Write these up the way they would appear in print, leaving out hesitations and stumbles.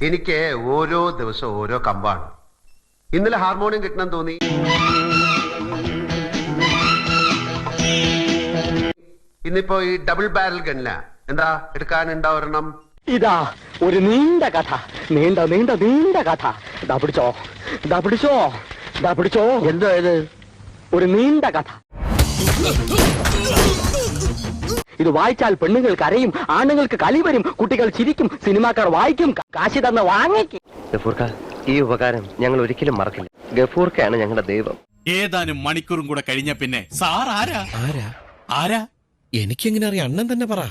എനിക്ക് ഓരോ ദിവസം ഓരോ കമ്പാണ്. ഇന്നലെ ഹാർമോണിയം കിട്ടണം തോന്നി, ഇന്നിപ്പോ ഈ ഡബിൾ ബാരൽ ഗണ്ണില. എന്താ എടുക്കാനുണ്ടാ ഒരെണ്ണം? ഇതാ ഒരു നീണ്ട കഥ, നീണ്ട നീണ്ട നീണ്ട കഥ. ദാ പിടിച്ചോ, ദാ പിടിച്ചോ, ദാ പിടിച്ചോ. എന്തോ ഇത്? ഒരു നീണ്ട കഥ. ഇത് വായിച്ചാൽ പെണ്ണുങ്ങൾ കരയും, ആണുങ്ങൾക്ക് കളി വരും, കുട്ടികൾ ചിരിക്കും, സിനിമാക്കാർ വായിക്കും, കാശി തന്ന് വാങ്ങിക്കും. ഗഫൂർക്ക, ഈ ഉപകാരം ഞങ്ങൾ ഒരിക്കലും മറക്കില്ല. ഗഫൂർക്കയാണ് ഞങ്ങളുടെ ദൈവം. ഏതാനും മണിക്കൂറും കൂടെ കഴിഞ്ഞ പിന്നെ സാർ ആരാ ആരാ ആരാ എനിക്കെങ്ങനെ അറിയാം? അണ്ണൻ തന്നെ പറ.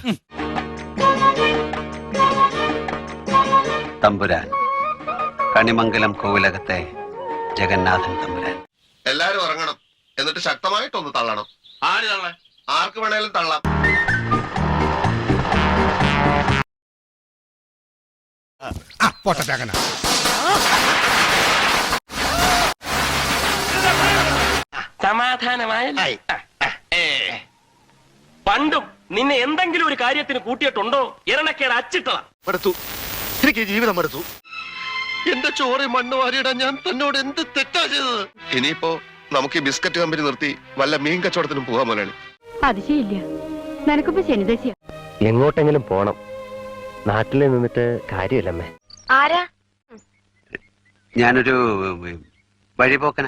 തമ്പുരാൻ, കണിമംഗലം കോവിലകത്തെ ജഗന്നാഥൻ തമ്പുരാൻ. എല്ലാരും ഇറങ്ങണം, എന്നിട്ട് ശക്തമായിട്ടൊന്ന് തള്ളണം. ആര് തള്ളേ? ആർക്ക് വേണേലും തള്ളാം. സമാധാനമായി. പണ്ടും നിന്നെ എന്തെങ്കിലും ഒരു കാര്യത്തിന് കൂട്ടിയിട്ടുണ്ടോ? ഇരണക്കേട് അച്ചിട്ടതാ. എടുത്തു, എനിക്ക് ജീവിതം എടുത്തു. എന്റെ ചോറി മണ്ണ് വാരിയിടാൻ ഞാൻ തന്നോട് എന്ത് തെറ്റാ ചെയ്തത്? ഇനിയിപ്പോ നമുക്ക് ഈ ബിസ്ക്കറ്റ് കമ്പനി നിർത്തി വല്ല മീൻ കച്ചവടത്തിനും പോകാൻ മുതലാളി. അതിശയില്ല, നിനക്കിപ്പോ ശനിദശ. എങ്ങോട്ടെങ്കിലും പോണം, നാട്ടിൽ നിന്നിട്ട് കാര്യമില്ലമ്മേ. ആരാ? ഞാനൊരു വഴിപോക്കന.